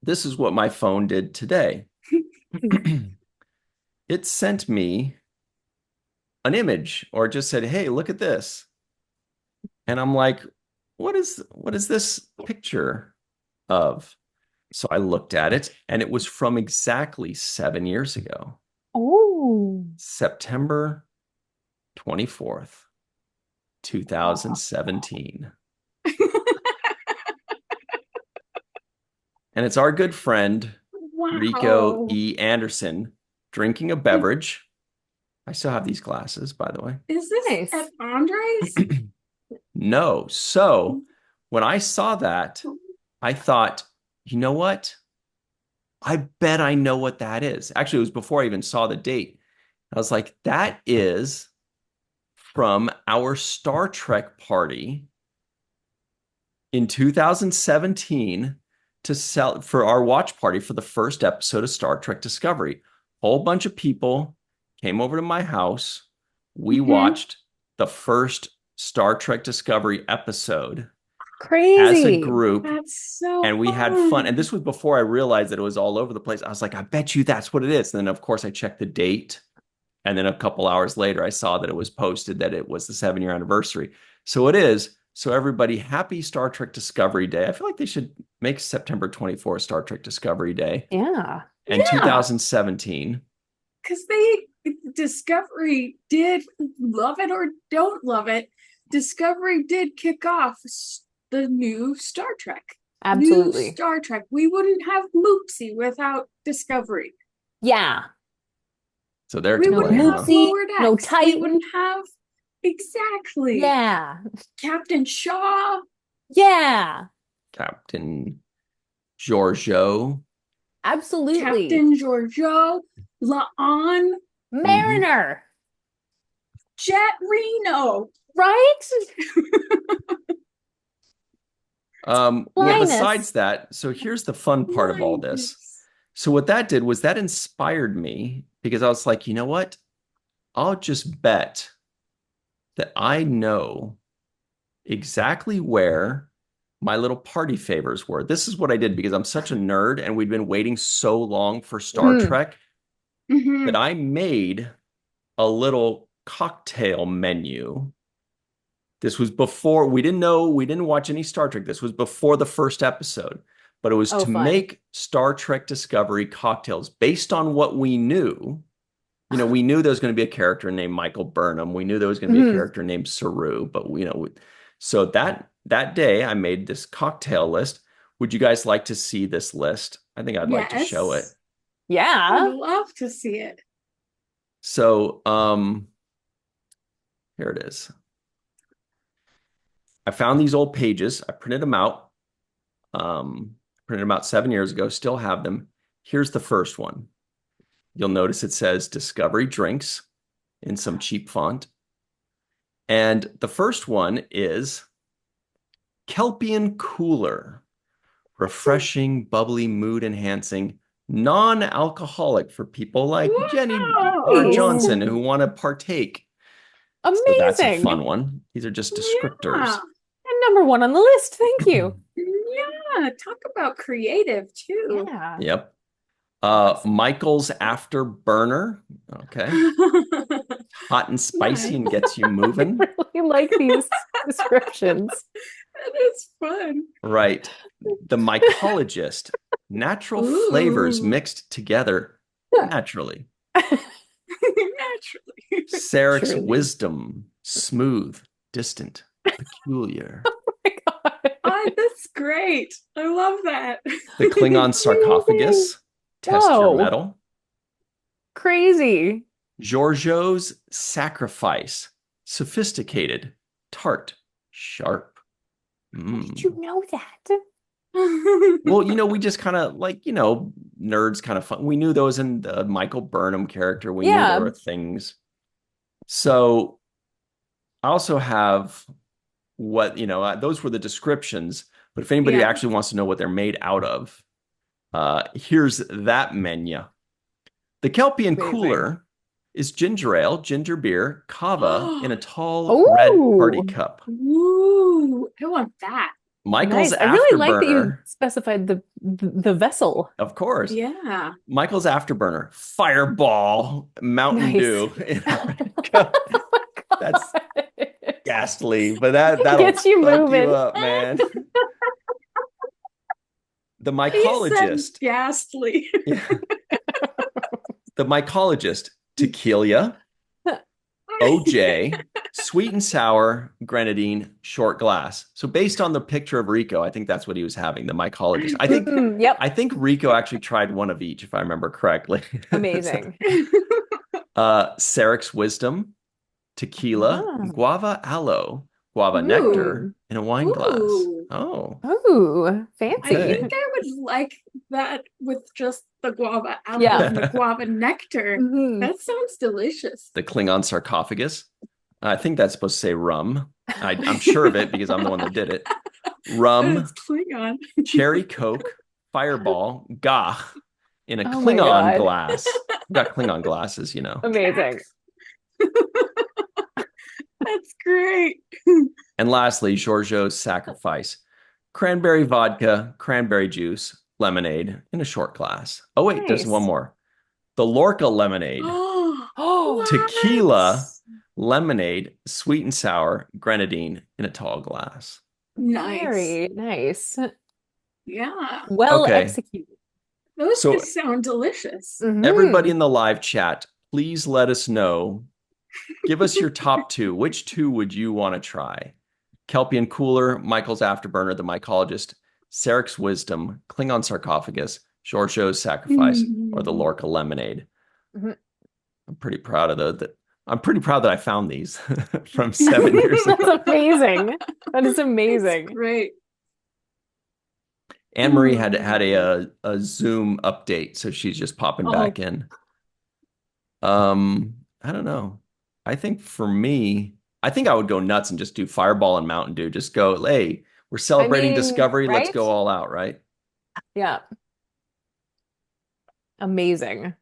this is what my phone did today. It sent me an image or just said, "Hey, look at this." And I'm like, what is this picture of?" So I looked at it and it was from exactly 7 years ago, Oh. September 24th, Wow. 2017. And it's our good friend, Rico Wow. E. Anderson, drinking a beverage. I still have these glasses, by the way. Is this Nice. at Andre's? No. So when I saw that, I thought, you know what? I bet I know what that is. Actually, it was before I even saw the date. I was like, that is from our Star Trek party in 2017 to sell for our watch party for the first episode of Star Trek Discovery. Whole bunch of people came over to my house. We Hmm. watched the first Star Trek Discovery episode as a Crazy. group, That's so and we had fun. And fun. this was before I realized that it was all over the place. I was like, I bet you that's what it is. And then, of course, I checked the date. And then a couple hours later, I saw that it was posted that it was the 7 year anniversary. So it is. So, everybody, happy Star Trek Discovery Day. I feel like they should make September 24th Star Trek Discovery Day. Yeah. And Yeah, 2017. because Discovery did, love it or don't love it, Discovery did kick off the new Star Trek. New Absolutely. Star Trek. We wouldn't have Moopsie without Discovery. Yeah. So, they're to We No wouldn't blame, have huh? Moopsie, Lower no Decks. We Titan. wouldn't have exactly Yeah. Captain Shaw, Yeah. Captain Giorgio. Absolutely. Captain Giorgio, La'an, Mm-hmm. Mariner. Jet Reno. Right? Well, Linus. besides that, so here's the fun part of all this. Linus. So what that did was that inspired me because I was like, you know what? I'll just bet that I know exactly where my little party favors were. This is what I did because I'm such a nerd and we'd been waiting so long for Star Hmm. Trek that Mm-hmm. I made a little cocktail menu. This was before we didn't know, we didn't watch any Star Trek. This was before the first episode, but it was Oh, to fun. make Star Trek Discovery cocktails based on what we knew. You know, we knew there was going to be a character named Michael Burnham. We knew there was going to be a Hmm. character named Saru, but so that day I made this cocktail list. Would you guys like to see this list? I think I'd like to show it. Yes. I'd Yeah. love to see it. So, here it is. I found these old pages. I printed them out. Printed them out 7 years ago, still have them. Here's the first one. You'll notice it says Discovery Drinks in some cheap font. And the first one is Kelpian Cooler, refreshing, bubbly, mood enhancing, non-alcoholic for people like Jenny R. Wow. Nice. Johnson who want to partake. So that's a Amazing. fun one. These are just Yeah. descriptors. And number one on the list. Thank you. Yeah. Talk about creative too. Yeah. Yep. Awesome. Michael's Afterburner. Okay. Hot and spicy Nice. and gets you I moving. really like these descriptions. That is fun. Right. The mycologist. Natural flavors Ooh. mixed together naturally. Naturally. Sarek's Truly. wisdom. Smooth, distant, peculiar. My God. Oh, that's great. I love that. The Klingon Amazing. sarcophagus. Test your Whoa. metal. Crazy. Giorgio's sacrifice. Sophisticated, tart, sharp. How did you Mm. know that? Well, we just kind of like, nerds kind of fun. We knew those in the Michael Burnham character. We knew there Yeah. were things. So I also have those were the descriptions. But if anybody Yeah. actually wants to know what they're made out of, here's that menu. The Kelpian Amazing. cooler is ginger ale, ginger beer, kava in a tall red party Oh, cup. Ooh, I want that. Michael's Nice. I really like that you afterburner, specified the vessel. of course. Yeah. Michael's afterburner, Fireball, Mountain Nice. Dew in a Oh red cup. my That's God. ghastly, but that'll Gets you fuck you moving. up, man. The He said mycologist, ghastly. yeah, the mycologist, tequila, OJ, sweet and sour, grenadine, short glass. So based on the picture of Rico, I think that's what he was having, the mycologist. Yep. I think Rico actually tried one of each, if I remember correctly. Amazing. Sarek's wisdom, tequila, Ah. guava aloe, guava nectar Ooh. in a wine glass. Ooh. Oh, Ooh, I fancy. okay. think I would like that with just the guava aloe Yeah. and the guava nectar. Mhm. That sounds delicious. The Klingon sarcophagus. I think that's supposed to say rum. I'm sure of it because I'm the one that did it. But it's Rum, Klingon. cherry Coke, Fireball, Gah in a Oh my Klingon God. glass. We've got Klingon glasses, you know. Amazing. That's great. And lastly, Giorgio's sacrifice. Cranberry vodka, cranberry juice, lemonade in a short glass. Oh, wait, there's one Nice. more. The Lorca lemonade, Oh, Oh, tequila, what? lemonade, sweet and sour, grenadine in a tall glass. Nice. very nice. Yeah. Well Okay, executed. Those so just sound delicious. everybody Mhm. in the live chat, please let us know. Give us your top two. Which two would you want to try? Kelpian Cooler, Michael's Afterburner, the Mycologist, Sarek's Wisdom, Klingon Sarcophagus, Giorgio's Sacrifice, or the Mm. Lorca Lemonade. Mhm. I'm pretty proud of that. I'm pretty proud that I found these from 7 years That's ago. amazing. That is It's amazing. great. Anne Marie had a Zoom update, so she's just popping Oh, back in. I don't know. I think for me, I think I would go nuts and just do Fireball and Mountain Dew. Just go, hey, we're I celebrating mean, Discovery. Let's right? go all out, right? Yeah. Amazing.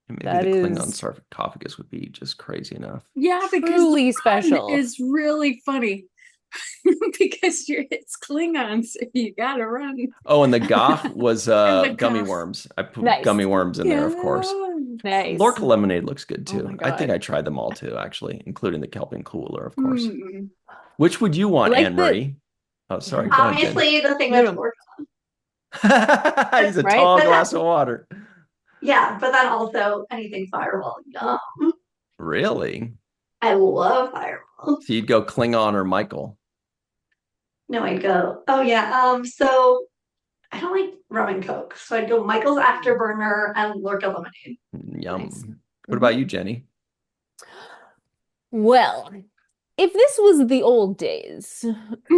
And maybe That the Klingon is sarcophagus would be just crazy enough. yeah, because the truly run special. is really funny. Because it's Klingon, so you gotta run. Oh, and the Gah was And the gummy goth. worms. I put Nice. gummy worms in there, of course. Yeah. Nice. Lorca lemonade looks good Oh my too. I think God. I tried them all too, actually, including the Kelpie Cooler, of course. Mm. Which would you I want, like Anne that. Marie? Oh, sorry. Yeah. Go ahead, Jenny. Obviously, the thing No, with no. Lorca. He's a Right? tall But glass of water. yeah, but then also anything Fireball. Yum. Really? I love Fireball. So you'd go Klingon or Michael? No, I'd go. Oh yeah. So I don't like rum and Coke, so I'd go Michael's Afterburner and Lorca Lemonade. Yum. Nice. What Mhm. about you, Jenny? Well, if this was the old days,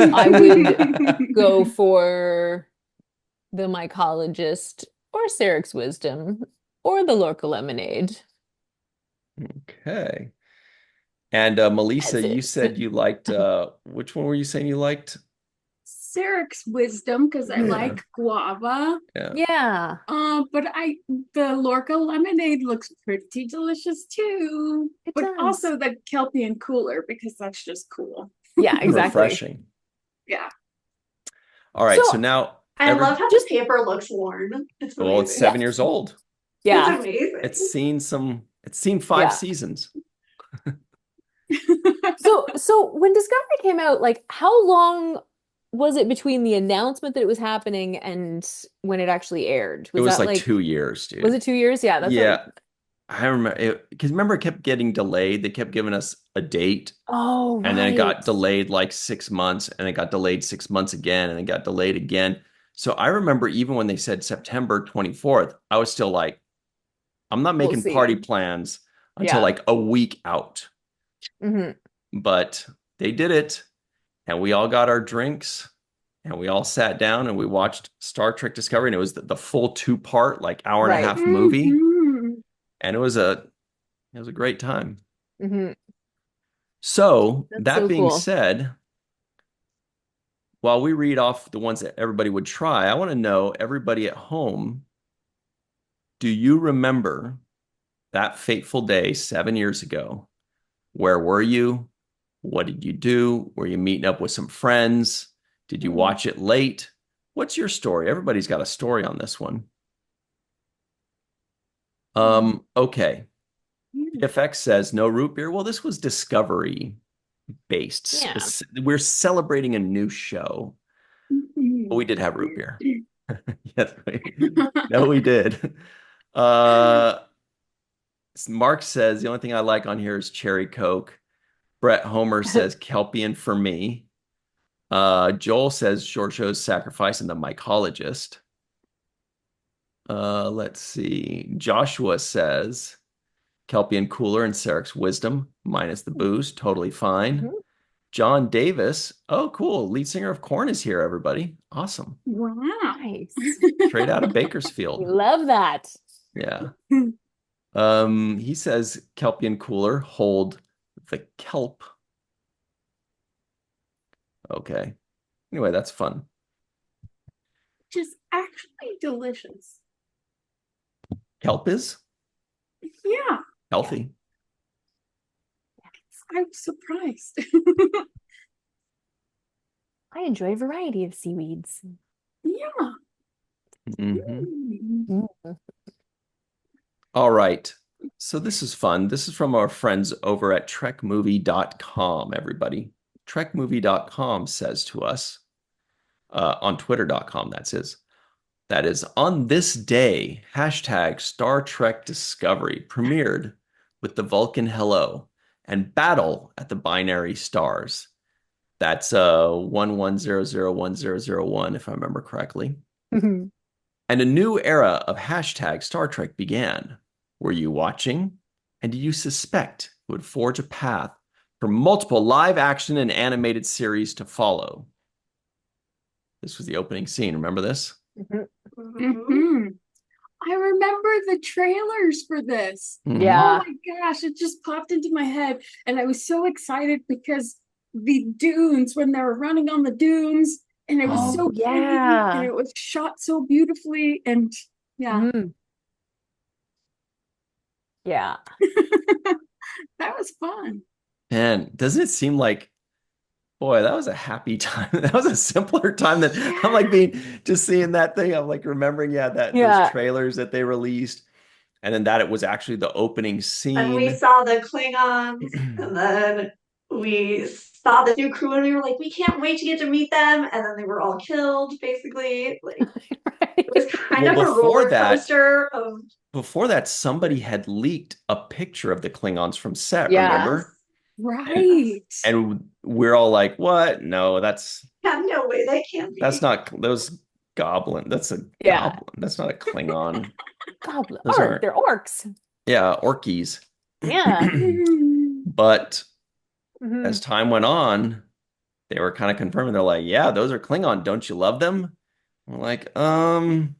I would go for the mycologist or Sarek's wisdom or the Lorca lemonade. Okay. And Melissa, As you is. said you liked which one were you saying you liked? Sarek's wisdom, because I Yeah. like guava. Yeah. Yeah. But the Lorca lemonade looks pretty delicious too. It But does. also the Kelpian cooler, because that's just cool. Yeah, And exactly. refreshing. Yeah. All right, so So, now I every love how just the paper looks worn. It's well, it's amazing. 7 years old. yeah. It's amazing. It's seen 5 Yeah. seasons. So when Discovery came out, like how long was it between the announcement that it was happening and when it actually aired? It was that like 2 years, dude. was it 2 years? Yeah, that's Yeah, I remember it because remember it kept getting delayed. They kept giving us a date, Oh, and then it right. got delayed like 6 months, and it got delayed 6 months again, and it got delayed again. So I remember even when they said September 24th, I was still like, I'm not We'll making see. party plans until Yeah. like a week out. Mhm. But they did it, and we all got our drinks, and we all sat down and we watched Star Trek Discovery, and it was the full 2-part, like hour and a Right. half movie, Mhm. and it was a great time. Mhm. So That's that so being cool. said, while we read off the ones that everybody would try, I want to know, everybody at home, do you remember that fateful day 7 years ago? Where were you? What did you do? Were you meeting up with some friends? Did you watch it late? What's your story? Everybody's got a story on this one. Okay. PFX says no root beer. Well, this was Discovery based. Yeah. We're celebrating a new show. But we did have root beer. Yes, no, we did. Mark says the only thing I like on here is cherry Coke. Brett Homer says Kelpian for me. Joel says Short Show's Sacrifice and the Mycologist. Let's see. Joshua says Kelpian Cooler and Sarek's Wisdom, minus the booze, totally fine. John Davis. Oh, cool. Lead singer of Korn is here, everybody. Awesome. Wow. Nice. Straight out of Bakersfield. We love that. Yeah. He says Kelpian Cooler, hold the kelp. Okay. Anyway, that's fun. Which is actually delicious. Kelp is Yeah, healthy. I'm surprised. I enjoy a variety of seaweeds. Yeah. Mm-hmm. All right. So this is fun. This is from our friends over at trekmovie.com, everybody. Trekmovie.com says to us, on twitter.com, that is, on this day, hashtag Star Trek Discovery premiered with the Vulcan hello and battle at the binary stars. That's 11001001, if I remember correctly. And a new era of hashtag Star Trek began. Were you watching? And do you suspect it would forge a path for multiple live action and animated series to follow? This was the opening scene. Remember this? I remember the trailers for this. Yeah. Oh my gosh, it just popped into my head. And I was so excited because the dunes, when they were running on the dunes, and it was so pretty, and it was shot so beautifully. And yeah. Yeah. That was fun. And doesn't it seem like, boy, that was a happy time. That was a simpler time than I'm like just seeing that thing. I'm like remembering, those trailers that they released. And then that it was actually the opening scene. And we saw the Klingons, and then we saw the new crew, and we were like, we can't wait to get to meet them. And then they were all killed, basically. Like, it was kind of a roller coaster of. Before that, somebody had leaked a picture of the Klingons from set, remember? Right. And we're all like, what? No, that's. Yeah, no way, that can't be. That's not those goblin. That's a goblin. That's not a Klingon. Goblin. They're orcs. Yeah, orkies. Yeah. But as time went on, they were kind of confirming. They're like, yeah, those are Klingon. Don't you love them? We're like, and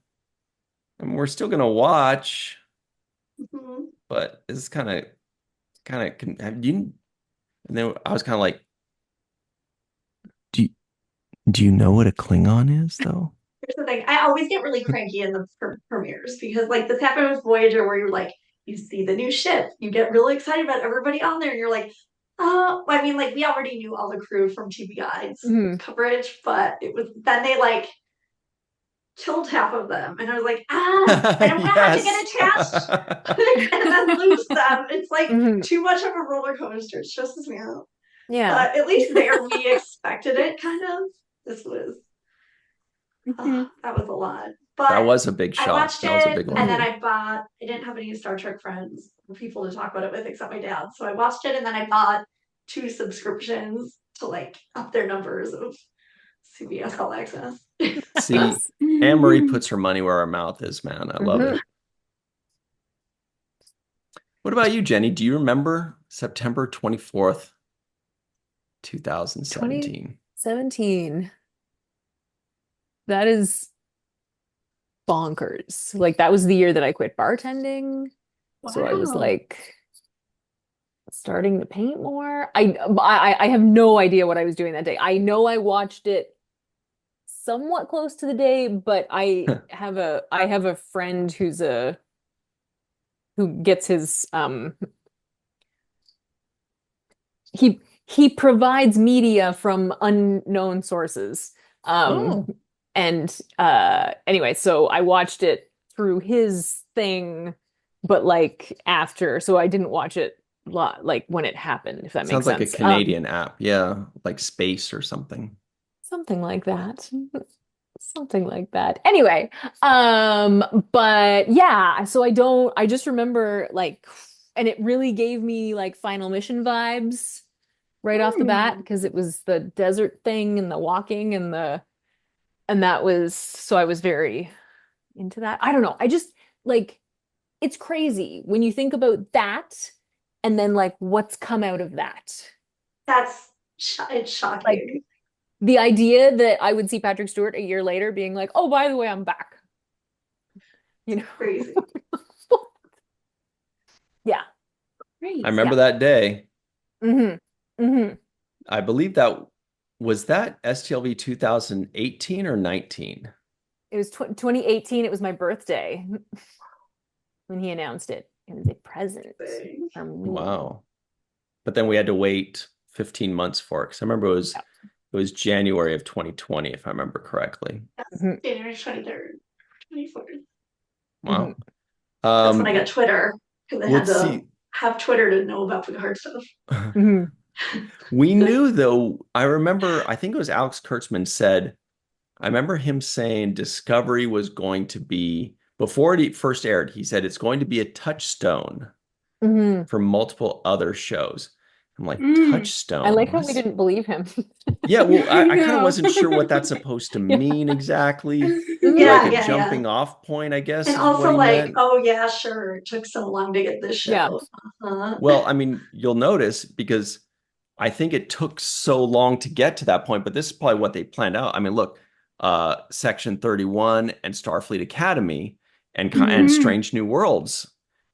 we're still gonna watch. But it's kind of have you? And then I was kind of like, do you know what a Klingon is, though? Here's the thing. I always get really cranky in the premieres because, like, this happened with Voyager, where you're like, you see the new ship, you get really excited about everybody on there, and you're like, I mean, like, we already knew all the crew from TV Guide's coverage, but it was then they like killed half of them, and I was like, I don't want to have to get attached and then lose them. It's like too much of a roller coaster. It stresses me out. Yeah. But at least there we expected it, kind of. This was that was a lot. But that was a big shock. I watched that was a it, big one. and then I didn't have any Star Trek friends or people to talk about it with except my dad. So I watched it, and then I bought 2 subscriptions to like up their numbers of CBS All Access. See, Anne-Marie puts her money where her mouth is, man. I love it. What about you, Jenny? Do you remember September 24th, 2017? 2017. That is bonkers. Like, that was the year that I quit bartending. Wow. So I was like starting to paint more. I have no idea what I was doing that day. I know I watched it somewhat close to the day, but I have a friend who gets his he provides media from unknown sources. Um, Oh, and anyway, so I watched it through his thing, but like after, so I didn't watch it like when it happened, if that makes sounds like a sense. Canadian app. Yeah, like Space or something. Something like that. Something like that. Anyway, but yeah, so I just remember like, and it really gave me like Final Mission vibes right off the bat Hmm. because it was the desert thing and the walking and that was, so I was very into that. I don't know. I just like, it's crazy when you think about that and then like what's come out of that. It's Like shocking. the idea that I would see Patrick Stewart a year later being like, oh, by the way, I'm back. You know? Crazy. Yeah. I Great. Yeah. remember that day. hmm hmm I believe that was that STLV 2018 or 19. It was tw 2018. It was my birthday when he announced it. It was a present for me. Wow. But then we had to wait 15 months for it because I remember it was January of 2020, if I remember correctly. Yes, hmm January 23rd, 24th. hmm Wow. That's when I Um, got Twitter because I had let's to see. have Twitter to know about the hard stuff. hmm We knew though, I remember, I think it was Alex Kurtzman said, I remember him saying Discovery was going to be, before it first aired, he said it's going to be a touchstone hmm for multiple other shows. I'm like, Mm. I touchstone? like how we What's didn't believe him. Yeah, well, I I kind of know. wasn't sure what that's supposed to Yeah. mean exactly. hmm Like Yeah, a yeah, yeah. jumping off point, I guess, And is what also he like, meant. oh yeah, sure, it took so long to get this Yeah. show. Uh-huh. Well, I mean, you'll notice because I think it took so long to get to that point, but this is probably what they planned out. I mean, look, Section 31 and Starfleet Academy and Hmm. Strange New Worlds,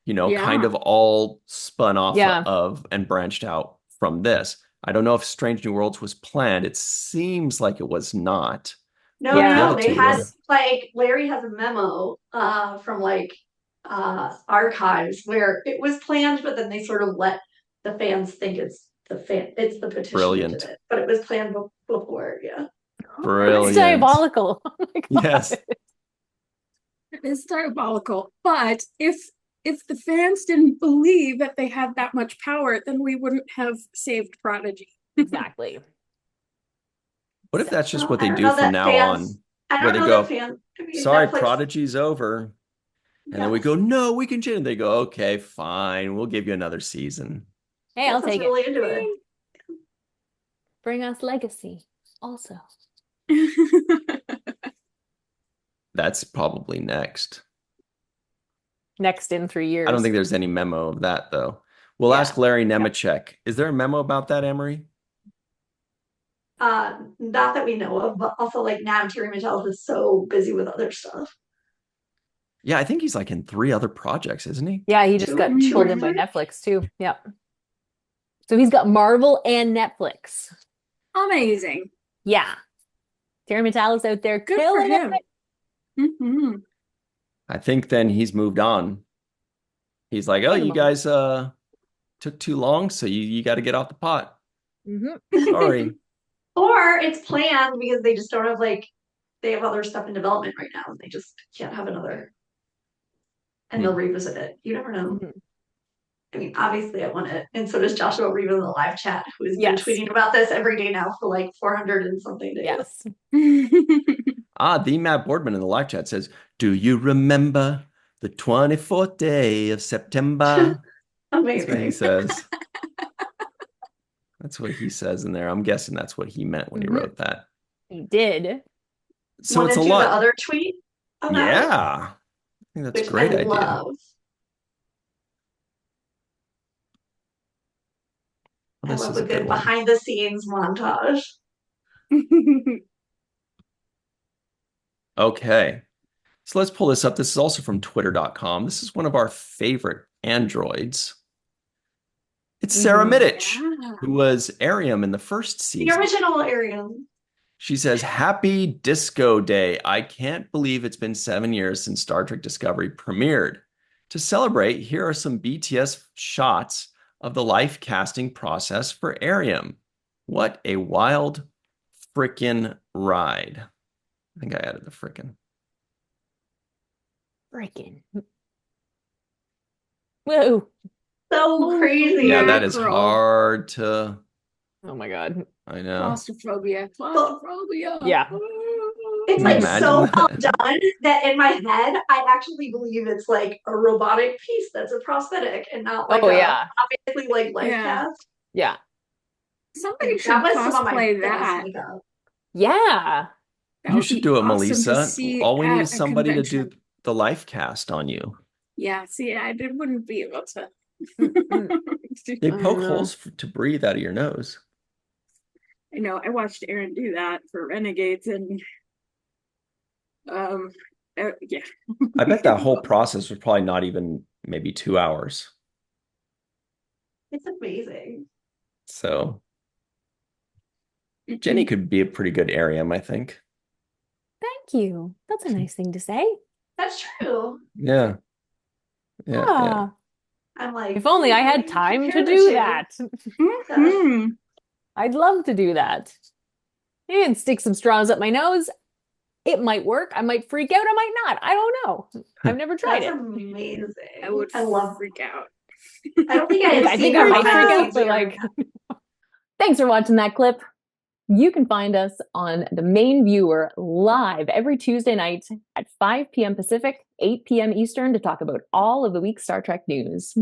kind Yeah. of all spun off Yeah. of and branched out from this. I don't know if Strange New Worlds was planned. It seems like it was not, No, no, but the Yeah. other no. They two It had were. was. like Larry has a memo from like archives where it was planned, but then they sort of let the fans think it's the petition that did Brilliant. it. But it was planned before, yeah. That's Brilliant. diabolical. Oh my Yes. God. It is diabolical. But if the fans didn't believe that they had that much power, then we wouldn't have saved Prodigy. Exactly. What if that's just Well, what they do from now on, I where don't they know that go, fans, I mean, sorry, Netflix, Prodigy's over. And then we yes, go, no, we can change. They go, okay, fine. We'll give you another season. Hey, I'll Netflix take it. really into it. Bring us legacy also. That's probably next. Next in three I don't years. think there's any memo of that, though. We'll ask Yeah. Larry Yep. Nemechek. Is there a memo about that, Emery? Not that we know of, but also like now Terry Mitchell is so busy with other stuff. Yeah, I think he's like in 3 other projects, isn't he? Yeah, he just Two, got two or pulled in by Mhm. three. Netflix too. Yep. So he's got Marvel and Netflix. Amazing. Yeah. Terry Metalis out there Good for killing him. it. Hmm. I think then he's moved on. He's like, oh, For the you moment. guys took too long, so you got to get off the pot. hmm Sorry. Or it's planned because they just don't have like they have other stuff in development right now and they just can't have another and they'll Hmm. revisit it. You never know. hmm I mean, obviously I want it. And so does Joshua Reeve in the live chat, who has been Yes. tweeting about this every day now for like 400 and something days. Yes. The Matt Boardman in the live chat says, do you remember the 24th day of September? That's what he Amazing. says. That's what he says in there. I'm guessing that's what he meant when he hmm wrote that. He did. So Want it's to a do the lot. other tweet about it, Yeah. I think that's a which I great idea. love. Well, I this love is a a good good one. behind the scenes montage. Okay. So let's pull this up. This is also from twitter.com. This is one of our favorite androids. It's Sarah hmm Middich, Yeah. who was Ariam in the first The season. original Arian. She says, Happy Disco Day. I can't believe it's been 7 years since Star Trek Discovery premiered. To celebrate, here are some BTS shots of the life casting process for Ariam. What a wild frickin' ride. I think I added the frickin'. Freaking. Whoa. So crazy. Yeah, that is Mackerel. hard to. Oh my God. I know. Claustrophobia. Claustrophobia. Yeah. It's Can you like imagine so well that? done that in my head, I actually believe it's like a robotic piece that's a prosthetic and not like Oh, a yeah. obviously like life Yeah. cast. Yeah. Somebody should That was some of my cosplay biggest that. makeup. Yeah. That You would should be do it, awesome to Melissa. see All we need at is a somebody to do convention. the life cast on you. Yeah, see, I wouldn't be able to. Mm-mm. They I poke know. holes to breathe out of your nose. I know. I watched Aaron do that for Renegades, and yeah. I bet that whole process was probably not even maybe 2 hours. It's amazing. So Jenny could be a pretty good Ariam, I think. Thank you. That's a nice thing to say. That's true. Yeah. Yeah. Ah, I'm like, if only I let had me time to compare the do two. that. Mhm. I'd love to do that. And stick some straws up my nose. It might work. I might freak out. I might not. I don't know. I've never tried That's it. amazing. I would I love. freak out. I don't think I have I seen think I that might one. freak I out, but like, thanks for watching that clip. You can find us on the main viewer live every Tuesday night at 5 p.m. Pacific, 8 p.m. Eastern to talk about all of the week's Star Trek news.